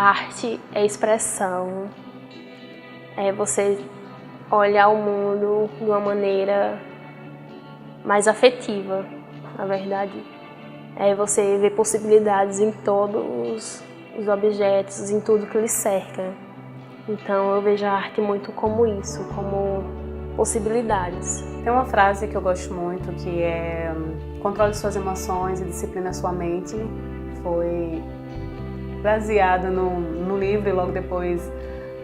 arte é expressão, é você olhar o mundo de uma maneira mais afetiva, na verdade. É você ver possibilidades em todos os objetos, em tudo que lhe cerca. Então eu vejo a arte muito como isso, como possibilidades. Tem uma frase que eu gosto muito, que é: controle suas emoções e disciplina sua mente. Foi baseada no livro e logo depois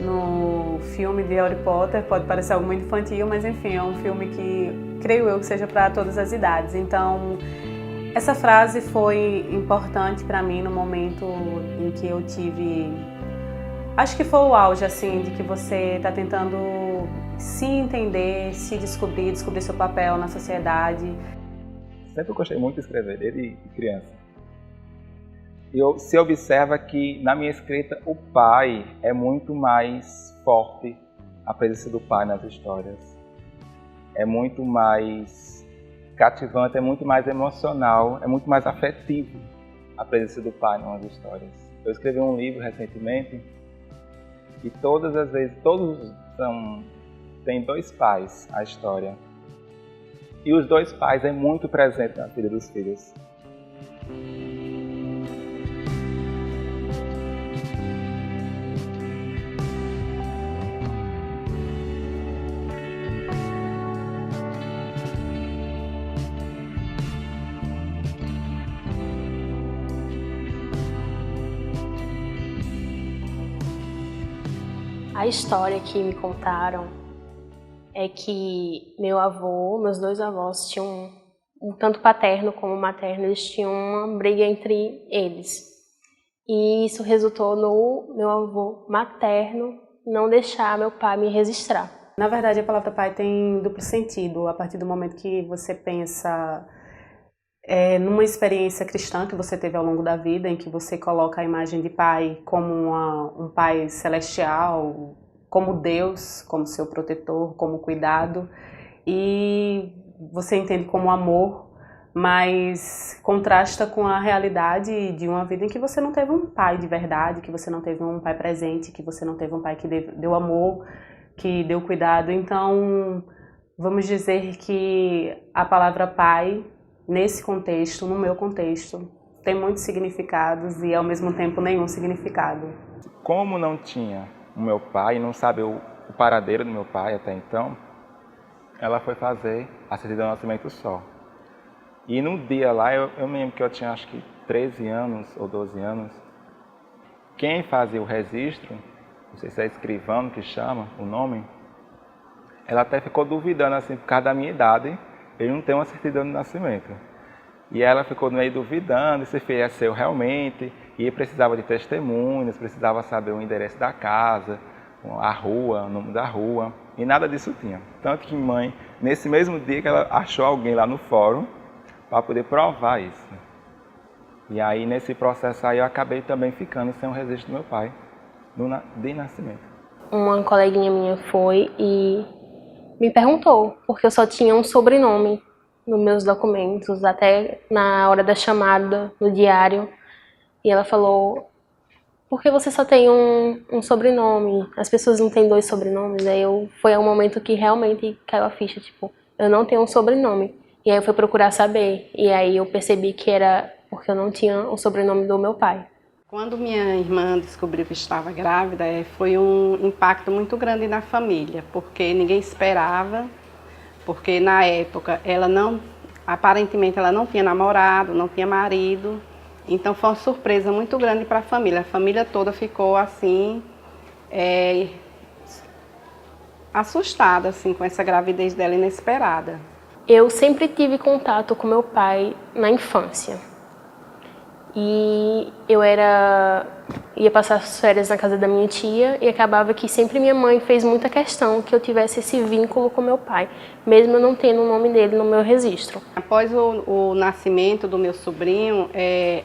no filme de Harry Potter. Pode parecer algo muito infantil, mas enfim, é um filme que creio eu que seja para todas as idades. Então, essa frase foi importante para mim no momento em que eu tive... Acho que foi o auge, assim, de que você está tentando se entender, se descobrir seu papel na sociedade. Sempre gostei muito de escrever, desde criança. E se observa que na minha escrita o pai é muito mais forte, a presença do pai nas histórias. É muito mais cativante, é muito mais emocional, é muito mais afetivo a presença do pai nas histórias. Eu escrevi um livro recentemente e todas as vezes, tem dois pais a história. E os dois pais é muito presente na vida dos filhos. A história que me contaram é que meus dois avós tinham, tanto paterno como materno, eles tinham uma briga entre eles. E isso resultou no meu avô materno não deixar meu pai me registrar. Na verdade, a palavra pai tem duplo sentido. A partir do momento que você pensa numa experiência cristã que você teve ao longo da vida, em que você coloca a imagem de pai como um pai celestial, como Deus, como seu protetor, como cuidado, e você entende como amor, mas contrasta com a realidade de uma vida em que você não teve um pai de verdade, que você não teve um pai presente, que você não teve um pai que deu amor, que deu cuidado. Então, vamos dizer que a palavra pai, nesse contexto, no meu contexto, tem muitos significados e ao mesmo tempo nenhum significado. Como não tinha o meu pai, não sabe o paradeiro do meu pai até então, ela foi fazer a certidão de nascimento só. E no dia lá, eu me lembro que eu tinha acho que 13 anos ou 12 anos, quem fazia o registro, não sei se é escrivano que chama o nome, ela até ficou duvidando assim, por causa da minha idade, ele não tem uma certidão de nascimento. E ela ficou meio duvidando se filho é seu realmente, e precisava de testemunhas, precisava saber o endereço da casa, a rua, o nome da rua, e nada disso tinha. Tanto que mãe, nesse mesmo dia que ela achou alguém lá no fórum, para poder provar isso. E aí nesse processo aí eu acabei também ficando sem o registro do meu pai, de nascimento. Uma coleguinha minha foi e me perguntou, porque eu só tinha um sobrenome nos meus documentos, até na hora da chamada, no diário. E ela falou, por que você só tem um sobrenome? As pessoas não têm dois sobrenomes? Aí foi um momento que realmente caiu a ficha, tipo, eu não tenho um sobrenome. E aí eu fui procurar saber, e aí eu percebi que era porque eu não tinha o sobrenome do meu pai. Quando minha irmã descobriu que estava grávida, foi um impacto muito grande na família, porque ninguém esperava, porque na época aparentemente ela não tinha namorado, não tinha marido, então foi uma surpresa muito grande para a família toda ficou assim, assustada assim, com essa gravidez dela inesperada. Eu sempre tive contato com meu pai na infância. E eu ia passar as férias na casa da minha tia e acabava que sempre minha mãe fez muita questão que eu tivesse esse vínculo com meu pai, mesmo eu não tendo o nome dele no meu registro. Após o nascimento do meu sobrinho,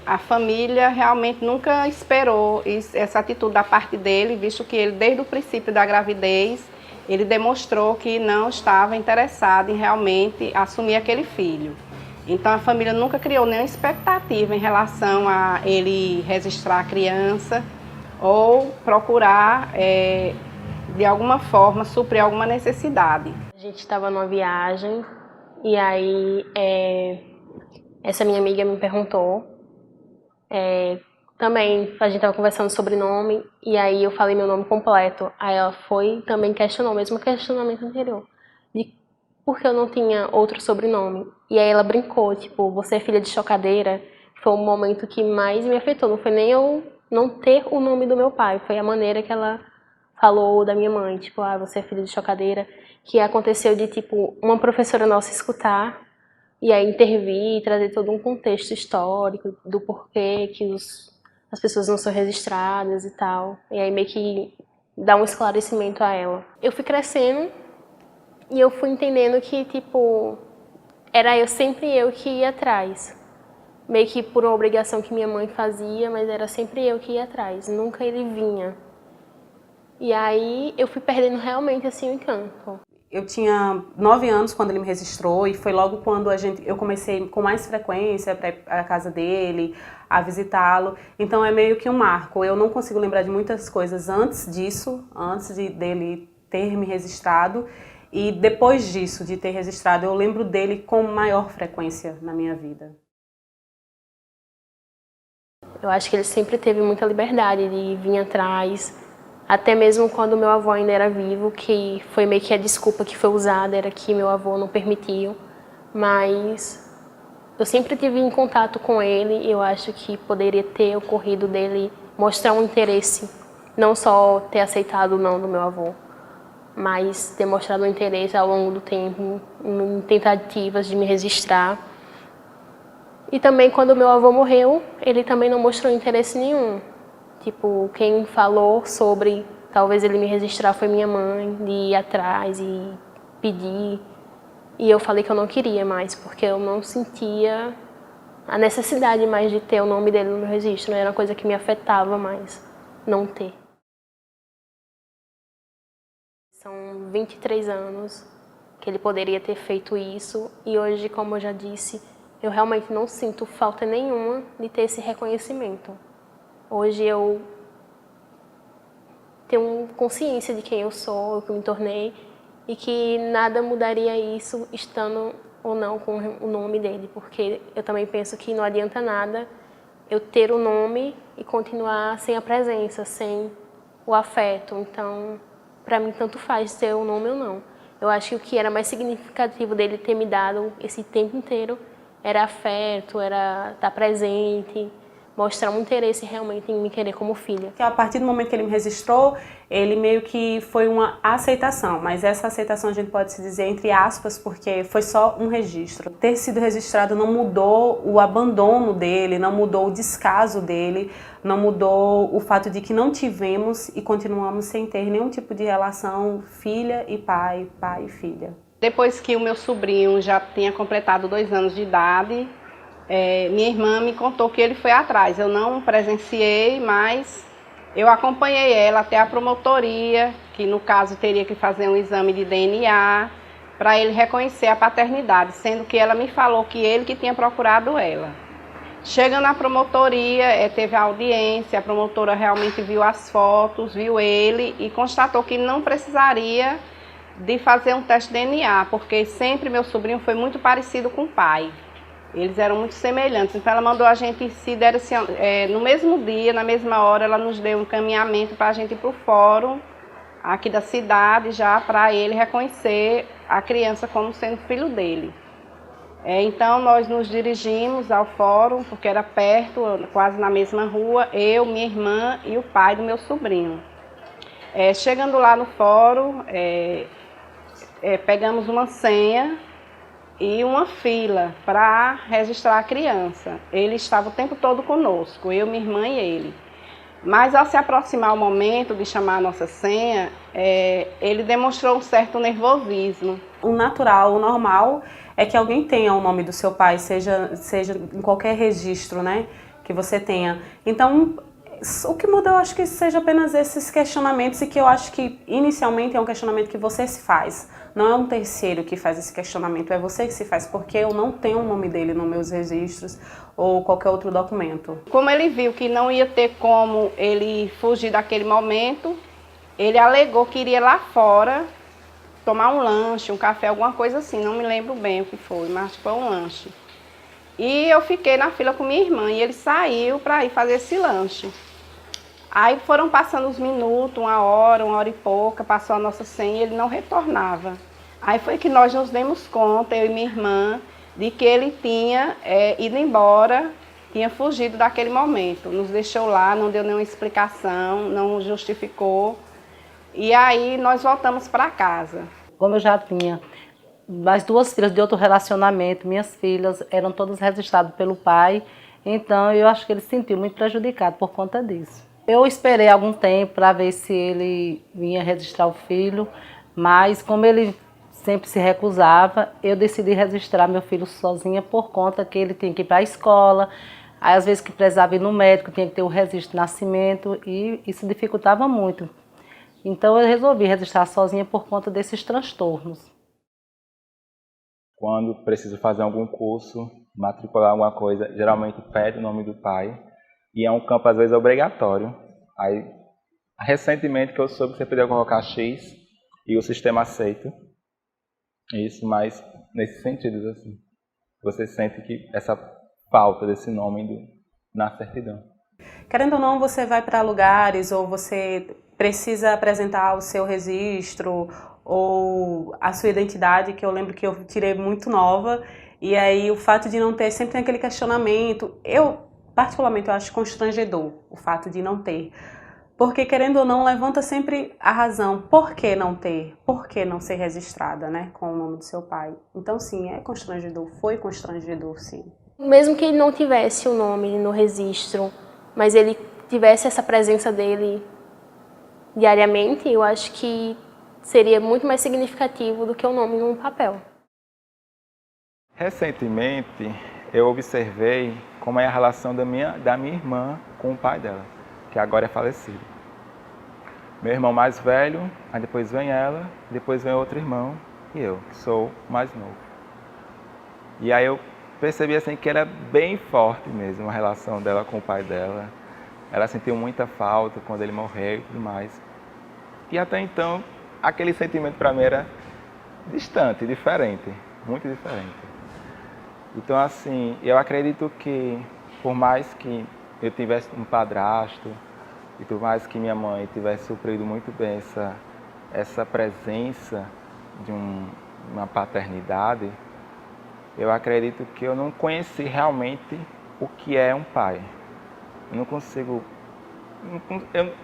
a família realmente nunca esperou essa atitude da parte dele, visto que ele, desde o princípio da gravidez, ele demonstrou que não estava interessado em realmente assumir aquele filho. Então a família nunca criou nenhuma expectativa em relação a ele registrar a criança, ou procurar, de alguma forma, suprir alguma necessidade. A gente estava numa viagem e aí essa minha amiga me perguntou, também a gente estava conversando sobre nome e aí eu falei meu nome completo. Aí ela foi também questionou, mesmo questionamento anterior, de por que eu não tinha outro sobrenome. E aí ela brincou, tipo, você é filha de chocadeira. Foi o momento que mais me afetou, não foi nem eu não ter o nome do meu pai, foi a maneira que ela falou da minha mãe, tipo, você é filha de chocadeira, que aconteceu de, tipo, uma professora nossa escutar e aí intervir e trazer todo um contexto histórico do porquê que as pessoas não são registradas e tal, e aí meio que dar um esclarecimento a ela. Eu fui crescendo e eu fui entendendo que, tipo, era sempre eu que ia atrás. Meio que por uma obrigação que minha mãe fazia, mas era sempre eu que ia atrás, nunca ele vinha. E aí eu fui perdendo realmente assim o encanto. Eu tinha 9 anos quando ele me registrou e foi logo quando eu comecei com mais frequência para ir à casa dele, a visitá-lo. Então é meio que um marco. Eu não consigo lembrar de muitas coisas antes disso, dele ter me registrado. E depois disso, de ter registrado, eu lembro dele com maior frequência na minha vida. Eu acho que ele sempre teve muita liberdade de vir atrás, até mesmo quando meu avô ainda era vivo, que foi meio que a desculpa que foi usada, era que meu avô não permitiu, mas eu sempre tive em contato com ele e eu acho que poderia ter ocorrido dele mostrar um interesse, não só ter aceitado o não do meu avô, mas ter mostrado um interesse ao longo do tempo em tentativas de me registrar. E também quando meu avô morreu, ele também não mostrou interesse nenhum. Tipo, quem falou sobre talvez ele me registrar foi minha mãe, de ir atrás e pedir. E eu falei que eu não queria mais, porque eu não sentia a necessidade mais de ter o nome dele no meu registro. Era uma coisa que me afetava mais, não ter. São 23 anos que ele poderia ter feito isso e hoje, como eu já disse, eu realmente não sinto falta nenhuma de ter esse reconhecimento. Hoje eu tenho consciência de quem eu sou, o que eu me tornei, e que nada mudaria isso estando ou não com o nome dele, porque eu também penso que não adianta nada eu ter o nome e continuar sem a presença, sem o afeto. Então, para mim, tanto faz ter o nome ou não. Eu acho que o que era mais significativo dele ter me dado esse tempo inteiro era afeto, era estar presente, mostrar um interesse realmente em me querer como filha. A partir do momento que ele me registrou, ele meio que foi uma aceitação, mas essa aceitação a gente pode se dizer entre aspas, porque foi só um registro. Ter sido registrado não mudou o abandono dele, não mudou o descaso dele, não mudou o fato de que não tivemos e continuamos sem ter nenhum tipo de relação filha e pai, pai e filha. Depois que o meu sobrinho já tinha completado 2 anos de idade, minha irmã me contou que ele foi atrás. Eu não presenciei, mas eu acompanhei ela até a promotoria, que no caso teria que fazer um exame de DNA para ele reconhecer a paternidade, sendo que ela me falou que ele que tinha procurado ela. Chegando na promotoria, teve a audiência, a promotora realmente viu as fotos, viu ele e constatou que não precisaria de fazer um teste de DNA, porque sempre meu sobrinho foi muito parecido com o pai. Eles eram muito semelhantes, então ela mandou a gente se no mesmo dia, na mesma hora, ela nos deu um encaminhamento para a gente ir para o fórum aqui da cidade, já para ele reconhecer a criança como sendo filho dele. Então nós nos dirigimos ao fórum, porque era perto, quase na mesma rua, eu, minha irmã e o pai do meu sobrinho. Chegando lá no fórum, pegamos uma senha e uma fila para registrar a criança. Ele estava o tempo todo conosco, eu, minha irmã e ele. Mas ao se aproximar o momento de chamar a nossa senha, ele demonstrou um certo nervosismo. O natural, o normal é que alguém tenha o nome do seu pai, seja em qualquer registro, né, que você tenha. Então, O que muda, eu acho que seja apenas esses questionamentos e que eu acho que inicialmente é um questionamento que você se faz. Não é um terceiro que faz esse questionamento, é você que se faz, porque eu não tenho o nome dele nos meus registros ou qualquer outro documento. Como ele viu que não ia ter como ele fugir daquele momento, ele alegou que iria lá fora tomar um lanche, um café, alguma coisa assim, não me lembro bem o que foi, mas foi um lanche. E eu fiquei na fila com minha irmã e ele saiu para ir fazer esse lanche. Aí foram passando os minutos, uma hora e pouca, passou a nossa senha e ele não retornava. Aí foi que nós nos demos conta, eu e minha irmã, de que ele tinha ido embora, tinha fugido daquele momento. Nos deixou lá, não deu nenhuma explicação, não justificou. E aí nós voltamos para casa. Como eu já tinha mais 2 filhas de outro relacionamento, minhas filhas eram todas registradas pelo pai, então eu acho que ele se sentiu muito prejudicado por conta disso. Eu esperei algum tempo para ver se ele vinha registrar o filho, mas como ele sempre se recusava, eu decidi registrar meu filho sozinha por conta que ele tinha que ir para a escola, aí às vezes que precisava ir no médico, tinha que ter o registro de nascimento e isso dificultava muito. Então eu resolvi registrar sozinha por conta desses transtornos. Quando preciso fazer algum curso, matricular alguma coisa, geralmente pede o nome do pai. E é um campo, às vezes, obrigatório. Aí, recentemente que eu soube que você podia colocar X e o sistema aceita. Isso, mas nesse sentido, assim. Você sente que essa falta desse nome na certidão. Querendo ou não, você vai para lugares ou você precisa apresentar o seu registro ou a sua identidade, que eu lembro que eu tirei muito nova, e aí o fato de não ter, sempre tem aquele questionamento. Particularmente, eu acho constrangedor o fato de não ter. Porque, querendo ou não, levanta sempre a razão. Por que não ter? Por que não ser registrada, né? Com o nome do seu pai. Então, sim, é constrangedor. Foi constrangedor, sim. Mesmo que ele não tivesse o nome no registro, mas ele tivesse essa presença dele diariamente, eu acho que seria muito mais significativo do que o nome num papel. Recentemente, eu observei como é a relação da minha irmã com o pai dela, que agora é falecido. Meu irmão mais velho, aí depois vem ela, depois vem outro irmão e eu, que sou mais novo. E aí eu percebi assim que era bem forte mesmo a relação dela com o pai dela. Ela sentiu muita falta quando ele morreu e tudo mais. E até então, aquele sentimento para mim era distante, diferente, muito diferente. Então, assim, eu acredito que, por mais que eu tivesse um padrasto, e por mais que minha mãe tivesse suprido muito bem essa presença de uma paternidade, eu acredito que eu não conheci realmente o que é um pai. Eu não consigo...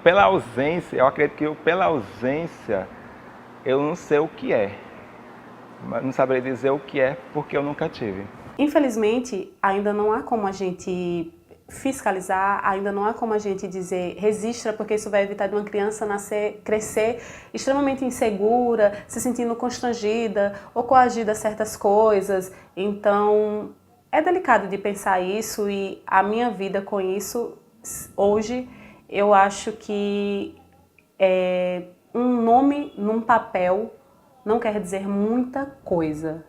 pela ausência, eu acredito que pela ausência, eu não sei o que é. Não saberia dizer o que é porque eu nunca tive. Infelizmente, ainda não há como a gente fiscalizar, ainda não há como a gente dizer registra, porque isso vai evitar de uma criança crescer extremamente insegura, se sentindo constrangida ou coagida a certas coisas. Então, é delicado de pensar isso e a minha vida com isso, hoje, eu acho que um nome num papel não quer dizer muita coisa.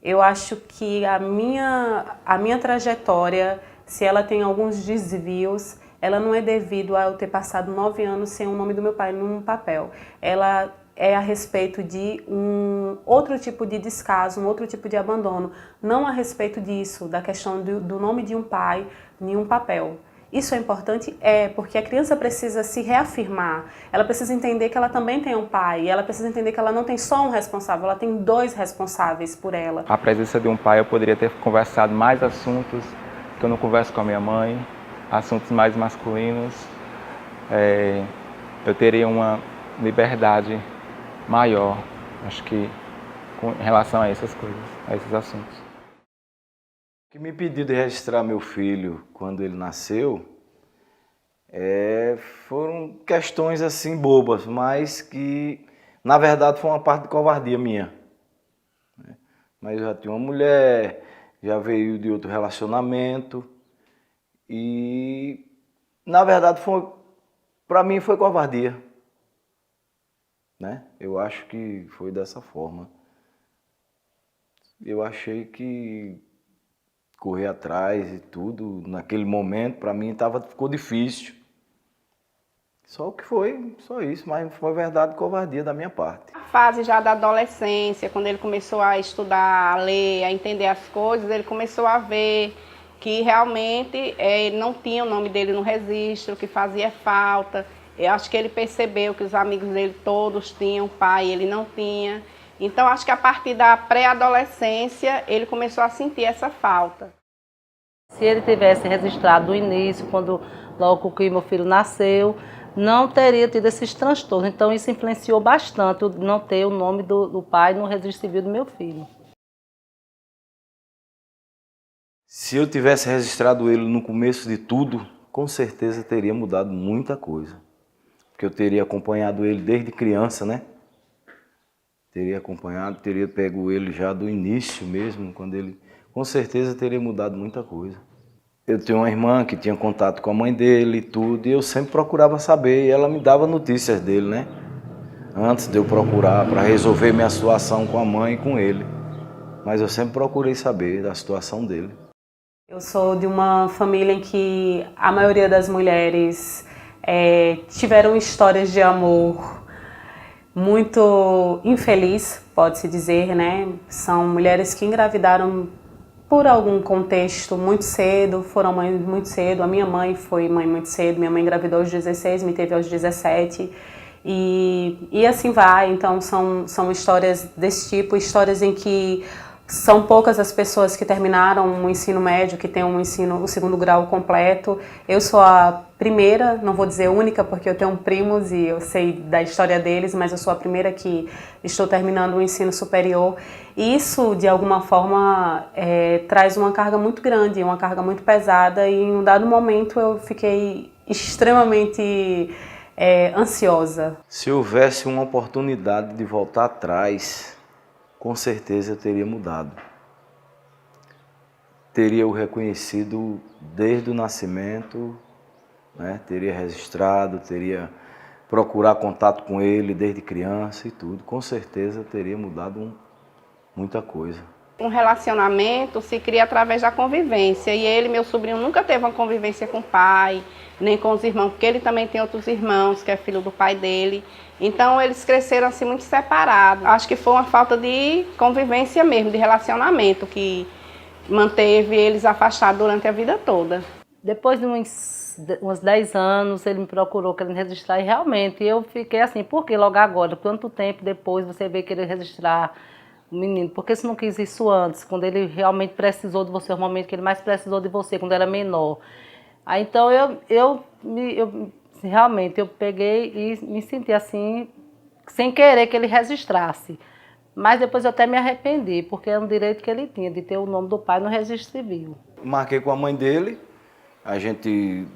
Eu acho que a minha trajetória, se ela tem alguns desvios, ela não é devido a eu ter passado 9 anos sem o nome do meu pai num papel. Ela é a respeito de um outro tipo de descaso, um outro tipo de abandono. Não a respeito disso, da questão do nome de um pai em um papel. Isso é importante? É, porque a criança precisa se reafirmar, ela precisa entender que ela também tem um pai, ela precisa entender que ela não tem só um responsável, ela tem 2 responsáveis por ela. A presença de um pai, eu poderia ter conversado mais assuntos que eu não converso com a minha mãe, assuntos mais masculinos. Eu teria uma liberdade maior, acho que, em relação a essas coisas, a esses assuntos. O que me impediu de registrar meu filho quando ele nasceu foram questões assim bobas, mas que na verdade foi uma parte de covardia minha. Mas eu já tinha uma mulher, já veio de outro relacionamento e Na verdade, para mim foi covardia, né? Eu acho que foi dessa forma. Eu achei que correr atrás e tudo, naquele momento, para mim ficou difícil. Só o que foi, só isso, mas foi verdade covardia da minha parte. A fase já da adolescência, quando ele começou a estudar, a ler, a entender as coisas, ele começou a ver que realmente não tinha o nome dele no registro, que fazia falta. Eu acho que ele percebeu que os amigos dele todos tinham pai, ele não tinha. Então, acho que a partir da pré-adolescência, ele começou a sentir essa falta. Se ele tivesse registrado no início, logo que meu filho nasceu, não teria tido esses transtornos. Então, isso influenciou bastante, não ter o nome do pai no registro civil do meu filho. Se eu tivesse registrado ele no começo de tudo, com certeza teria mudado muita coisa. Porque eu teria acompanhado ele desde criança, né? Teria acompanhado, teria pego ele já do início mesmo, quando ele... Com certeza teria mudado muita coisa. Eu tenho uma irmã que tinha contato com a mãe dele e tudo, e eu sempre procurava saber, e ela me dava notícias dele, né? Antes de eu procurar para resolver minha situação com a mãe e com ele. Mas eu sempre procurei saber da situação dele. Eu sou de uma família em que a maioria das mulheres tiveram histórias de amor muito infeliz, pode-se dizer, né? São mulheres que engravidaram por algum contexto muito cedo, foram mães muito cedo. A minha mãe foi mãe muito cedo, minha mãe engravidou aos 16, me teve aos 17. E assim vai, então são histórias desse tipo, histórias em que são poucas as pessoas que terminaram o ensino médio, que têm o segundo grau completo. Eu sou a primeira, não vou dizer única, porque eu tenho primos e eu sei da história deles, mas eu sou a primeira que estou terminando o ensino superior. E isso, de alguma forma, traz uma carga muito grande, uma carga muito pesada, e em um dado momento eu fiquei extremamente ansiosa. Se houvesse uma oportunidade de voltar atrás, com certeza eu teria mudado. Teria o reconhecido desde o nascimento, né? Teria registrado, teria procurado contato com ele desde criança e tudo. Com certeza teria mudado muita coisa. Um relacionamento se cria através da convivência, e ele, meu sobrinho, nunca teve uma convivência com o pai, nem com os irmãos, porque ele também tem outros irmãos, que é filho do pai dele. Então, eles cresceram assim muito separados. Acho que foi uma falta de convivência mesmo, de relacionamento, que manteve eles afastados durante a vida toda. Depois de uns 10 anos, ele me procurou querendo registrar, e realmente eu fiquei assim, por que logo agora? Quanto tempo depois você veio querer registrar o menino? Por que você não quis isso antes, quando ele realmente precisou de você, o momento que ele mais precisou de você, quando era menor? Aí, então, realmente, eu peguei e me senti assim, sem querer que ele registrasse. Mas depois eu até me arrependi, porque é um direito que ele tinha, de ter o nome do pai no registro civil. Marquei com a mãe dele, a gente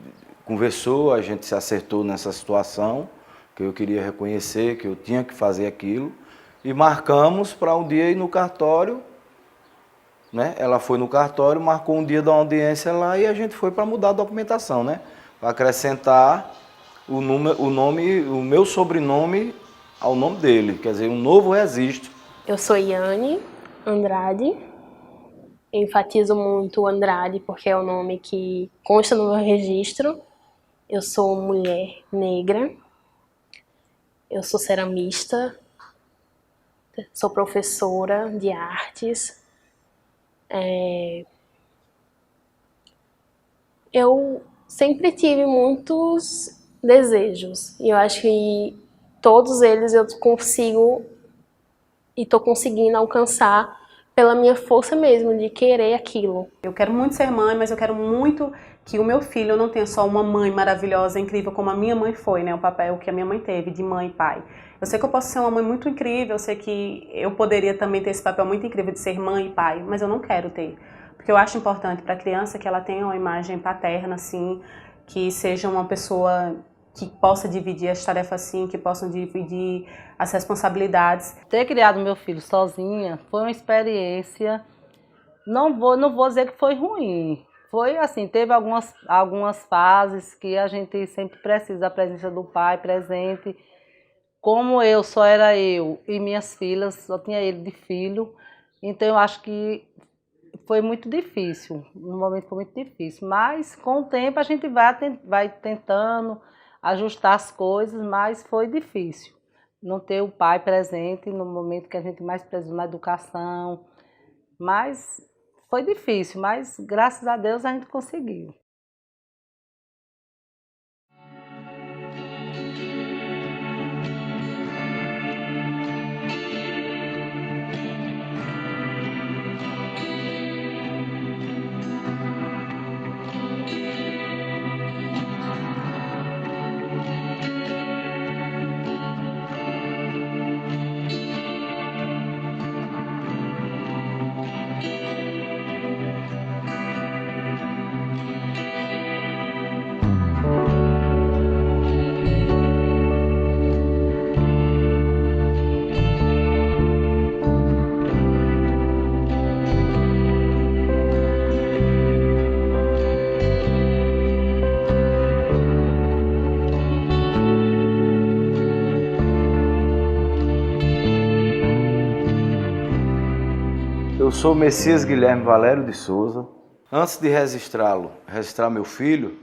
conversou, a gente se acertou nessa situação, que eu queria reconhecer, que eu tinha que fazer aquilo, e marcamos para um dia ir no cartório, né? Ela foi no cartório, marcou um dia da audiência lá e a gente foi para mudar a documentação, né? Para acrescentar o meu sobrenome ao nome dele, quer dizer, um novo registro. Eu sou Yane Andrade, enfatizo muito o Andrade porque é o nome que consta no meu registro. Eu sou mulher negra, eu sou ceramista, sou professora de artes. Eu sempre tive muitos desejos e eu acho que todos eles eu consigo e estou conseguindo alcançar pela minha força mesmo de querer aquilo. Eu quero muito ser mãe, mas eu quero muito que o meu filho não tenha só uma mãe maravilhosa, incrível, como a minha mãe foi, né? O papel que a minha mãe teve de mãe e pai. Eu sei que eu posso ser uma mãe muito incrível, eu sei que eu poderia também ter esse papel muito incrível de ser mãe e pai, mas eu não quero ter. Porque eu acho importante para a criança que ela tenha uma imagem paterna, assim, que seja uma pessoa que possa dividir as tarefas assim, que possam dividir as responsabilidades. Ter criado meu filho sozinha foi uma experiência, não vou dizer que foi ruim, Foi assim, teve algumas fases que a gente sempre precisa da presença do pai presente. Como eu só era eu e minhas filhas, só tinha ele de filho, então eu acho que foi muito difícil, no momento foi muito difícil, mas com o tempo a gente vai tentando ajustar as coisas, mas foi difícil não ter o pai presente no momento que a gente mais precisou na educação, mas foi difícil, mas graças a Deus a gente conseguiu. Eu sou Messias Guilherme Valério de Souza. Antes de registrar meu filho,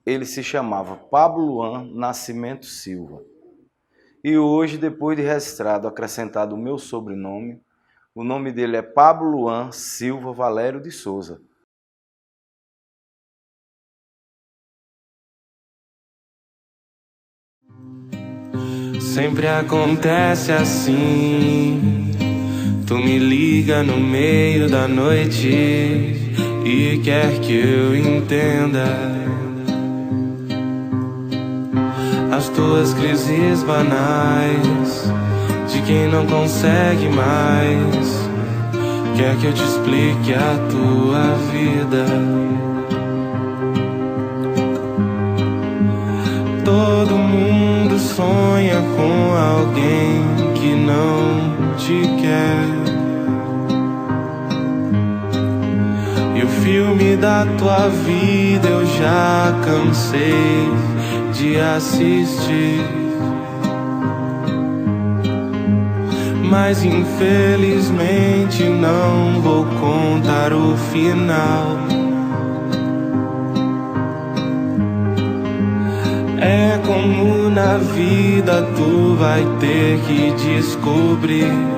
ele se chamava Pablo Luan Nascimento Silva. E hoje, depois de registrado, acrescentado o meu sobrenome, o nome dele é Pablo Luan Silva Valério de Souza. Sempre acontece assim. Tu me liga no meio da noite e quer que eu entenda as tuas crises banais, de quem não consegue mais. Quer que eu te explique a tua vida? Todo mundo sonha com alguém que não te quer. E o filme da tua vida eu já cansei de assistir, mas infelizmente não vou contar o final. É como na vida tu vai ter que descobrir.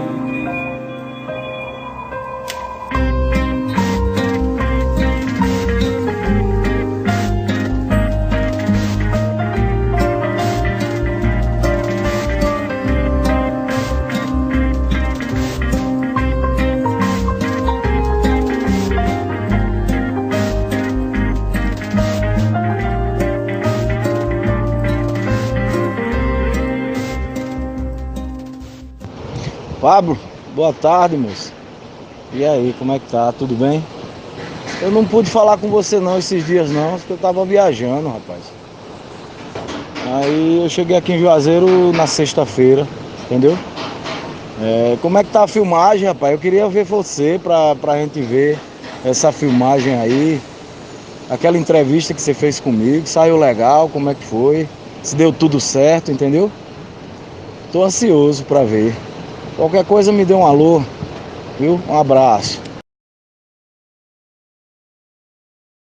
Pablo, boa tarde, moço. E aí, como é que tá? Tudo bem? Eu não pude falar com você não esses dias não, porque eu tava viajando, rapaz. Aí eu cheguei aqui em Juazeiro na sexta-feira, entendeu? Como é que tá a filmagem, rapaz? Eu queria ver você pra gente ver essa filmagem aí. Aquela entrevista que você fez comigo, saiu legal, como é que foi? Se deu tudo certo, entendeu? Tô ansioso pra ver. Qualquer coisa me dê um alô, viu? Um abraço.